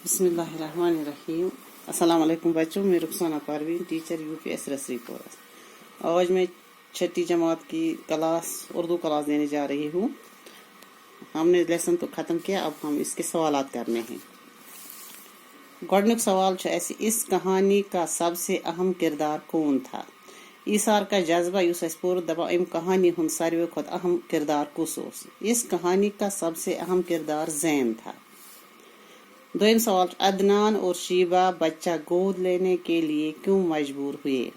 बिस्मिल्लाहिर्रहमानिर्रहीम। अस्सलाम वालेकुम बच्चों, मैं रुखसाना परवीन, टीचर यूपीएस रसरीपुर। आज मैं छठी जमात की क्लास उर्दू क्लास देने जा रही हूँ। हमने लेसन तो ख़त्म किया, अब हम इसके सवालात करने हैं। गोडनुक सवाल ऐसे, इस कहानी का सबसे अहम किरदार कौन था? ईसार का जज्बा युस अस पूर दपा अम कहानी हुंद सारवे खुद अहम किरदार कुस ओस? इस कहानी का सबसे अहम किरदार जैन था। दोयम सवाल, अदनान और शीबा बच्चा गोद लेने के लिए क्यों मजबूर हुए?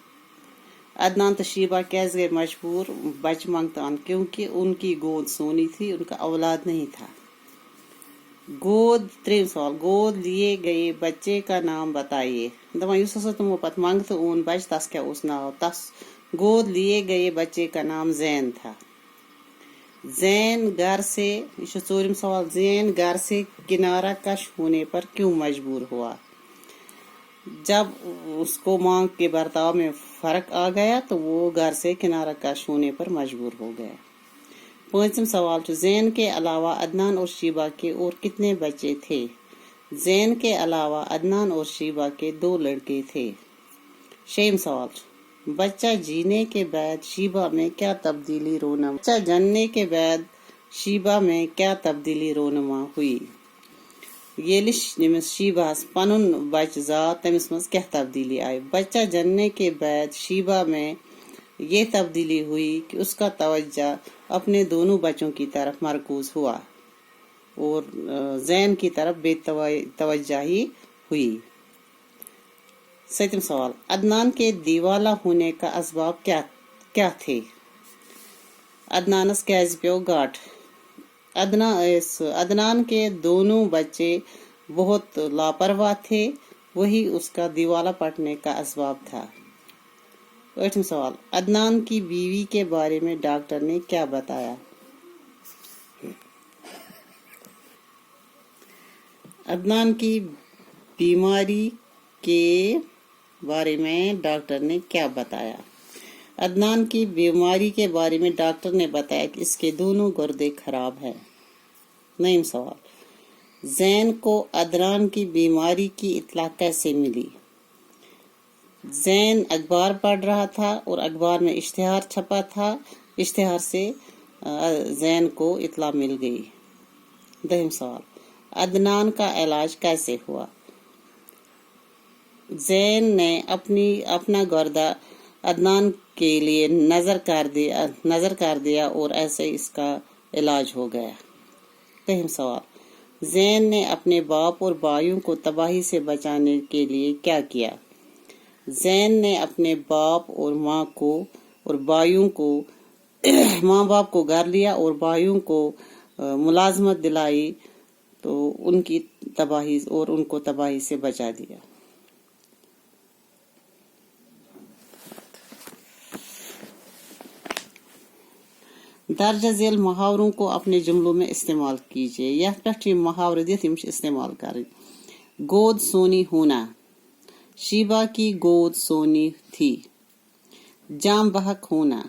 अदनान तो शीबा कैसे गए मजबूर बच मांगतान? क्योंकि उनकी गोद सोनी थी, उनका औलाद नहीं था। त्रीम सवाल, गोद लिए गए बच्चे का नाम बताइए। दमा युस तुम पत मांगत ऊन बच तस क्या उस नाव तस गोद लिए गए बच्चे का नाम जैन था। जैन घर से, चोरिम सवाल, जैन घर से किनारा कश होने पर क्यों मजबूर हुआ? जब उसको मांग के बर्ताव में फर्क आ गया तो वो घर से किनारा कश होने पर मजबूर हो गया। पांचम सवाल, जैन के अलावा अदनान और शीबा के और कितने बच्चे थे? जैन के अलावा अदनान और शीबा के 2 लड़के थे। शेम सवाल, बच्चा जीने के बाद शीबा में क्या तब्दीली रोनमा? बच्चा जनने के बाद शीबा में क्या तब्दीली रोनमा हुई? येलिश निमिस शीबास पनुन बच जा तमिस मस क्या तब्दीली आई? बच्चा जनने के बाद शीबा में ये तब्दीली हुई कि उसका तवज्जो अपने दोनों बच्चों की तरफ मरकूज हुआ और जैन की तरफ बेतवज्जाही हुई। सतम सवाल, अदनान के दीवाला होने का असबाब क्या थे? अदनानस कैज प्यो गाठ। अदनान के दोनों बच्चे बहुत लापरवाह थे, वही उसका दीवाला पड़ने का असबाब था। 8वां सवाल, अदनान की बीवी के बारे में डॉक्टर ने क्या बताया? अदनान की बीमारी के बारे में डॉक्टर ने क्या बताया? अदनान की बीमारी के बारे में डॉक्टर ने बताया कि इसके दोनों गुर्दे खराब हैं। 9वां सवाल, जैन को अदनान की बीमारी की इत्तला कैसे मिली? जैन अखबार पढ़ रहा था और अखबार में इश्तिहार छपा था, इश्तिहार से जैन को इत्तला मिल गई। 10वां सवाल, अदनान का इलाज कैसे हुआ? जैन ने अपना गुर्दा अदनान के लिए नजर कर दिया और ऐसे इसका इलाज हो गया। 11वां सवाल, जैन ने अपने बाप और भाइयों को तबाही से बचाने के लिए क्या किया? जैन ने अपने बाप और माँ बाप को घर लिया और भाइयों को मुलाजमत दिलाई तो उनको तबाही से बचा दिया। दर्ज झेल मुहावरों को अपने जुमलों में इस्तेमाल कीजिए। यह पे मुहावरे दित इस्तेमाल करें। गोद सोनी होना, शीबा की गोद सोनी थी। जाम बहक होना,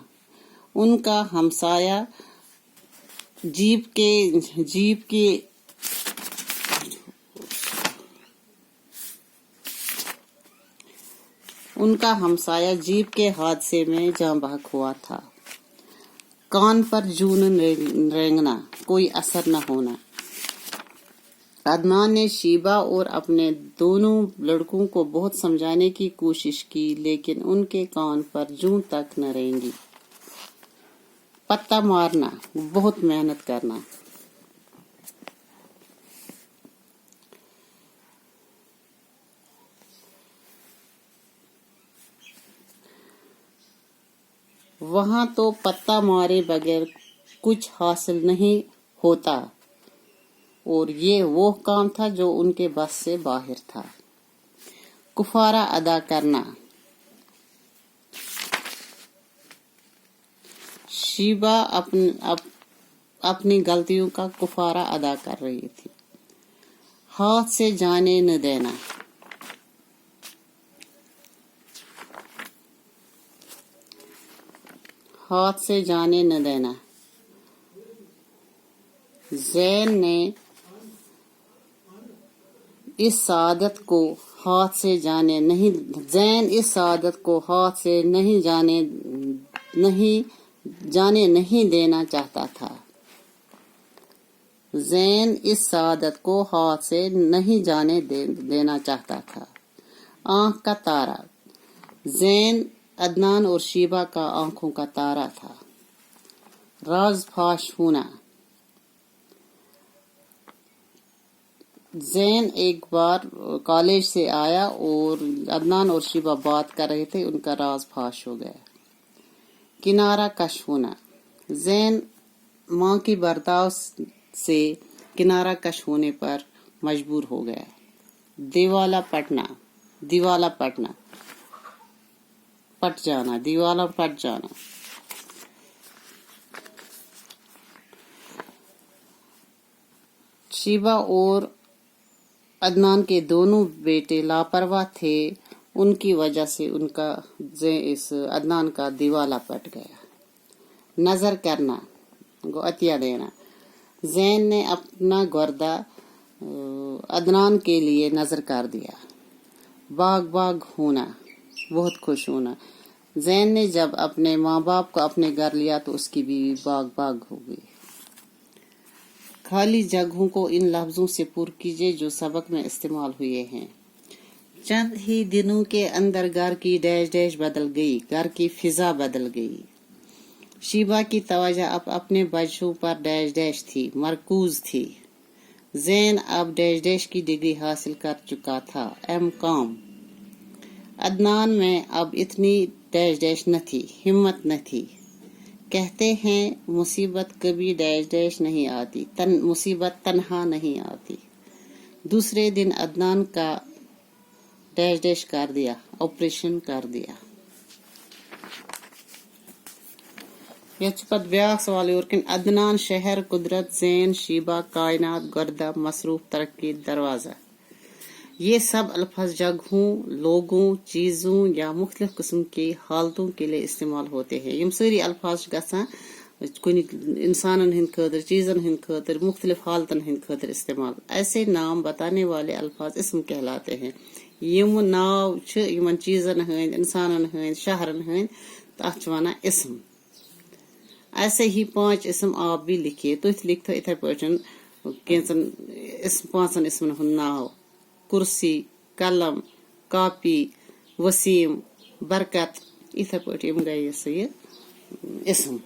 उनका हमसाया जीप के हादसे में जाम बहक हुआ था। कान पर जूनन रेंगना, कोई असर न होना। अदनान ने शीबा और अपने दोनों लड़कों को बहुत समझाने की कोशिश की, लेकिन उनके कान पर जूं तक न रेंगी। पत्ता मारना, बहुत मेहनत करना। वहां तो पत्ता मारे बगैर कुछ हासिल नहीं होता और ये वो काम था जो उनके बस से बाहर था। कुफारा अदा करना, शीबा अपनी गलतियों का कुफारा अदा कर रही थी। हाथ से जाने न देना, हाथ से जाने न देना। जैन اس سعادت کو ہاتھ سے جانے نہیں دینا چاہتا تھا. زین اس سعادت کو ہاتھ سے نہیں جانے دینا چاہتا تھا. آنکھ کا تارا. زین عدنان اور شیبہ کا آنکھوں کا تارا تھا. راز فاش ہونا. زین ایک بار کالج سے آیا اور عدنان اور شیبہ بات کر رہے تھے، ان کا راز فاش ہو گیا. کنارہ کش ہونا. زین ماں کی برتاؤ سے کنارہ کش ہونے پر مجبور ہو گیا. دیوالا پٹنا پٹ جانا. دیوالا پٹ جانا. شیبہ اور عدنان کے دونوں بیٹے لاپرواہ تھے، ان کی وجہ سے اس عدنان کا دیوالا پٹ گیا. نظر کرنا گو عطیہ دینا. زین نے اپنا گردہ عدنان کے لیے نظر کر دیا. باغ ہونا بہت خوش ہونا. زین نے جب اپنے ماں باپ کو اپنے گھر لیا تو اس کی بیوی باغ ہو گئی. خالی جگہوں کو ان لفظوں سے پر کیجیے جو سبق میں استعمال ہوئے ہیں. چند ہی دنوں کے اندر گھر کی ڈیش بدل گئی. گھر کی فضا بدل گئی. شیبہ کی توجہ اب اپنے بچوں پر ڈیش تھی، مرکوز تھی. زین اب ڈیش کی ڈگری حاصل کر چکا تھا، M.Com. عدنان میں اب اتنی ڈیش نہ تھی، ہمت نہ تھی. کہتے ہیں مصیبت کبھی ڈیش نہیں آتی، مصیبت تنہا نہیں آتی. دوسرے دن عدنان کا ڈیش کر دیا، آپریشن کر دیا. پت بیاکھ سوال یورکن عدنان شہر قدرت زین شیبہ کائنات گردہ مصروف ترقی دروازہ. یہ سب الفاظ جگہوں، لوگوں، چیزوں یا مختلف قسم کی حالتوں کے لیے استعمال ہوتے ہیں. یم ساری الفاظ گژھان کن انسانن ہند خاطر، چیزن ہند خاطر، مختلف حالتن ہند خاطر استعمال. ایسے نام بتانے والے الفاظ اسم کہلاتے ہیں. یم ناو چھ یمن چیزن ہند، انسانن ہند، شہرن ہند، تتھ چھ ونان اسم. ایسے ہی 5 اسم آپ بھی لکھیے. تھی لکھو اتھے پاٹھن پانچن اسمن ہند ناو: کرسی، قلم، کاپی، وسیم، برکت. اتھے پاٹھ یم گئی یہ اسم.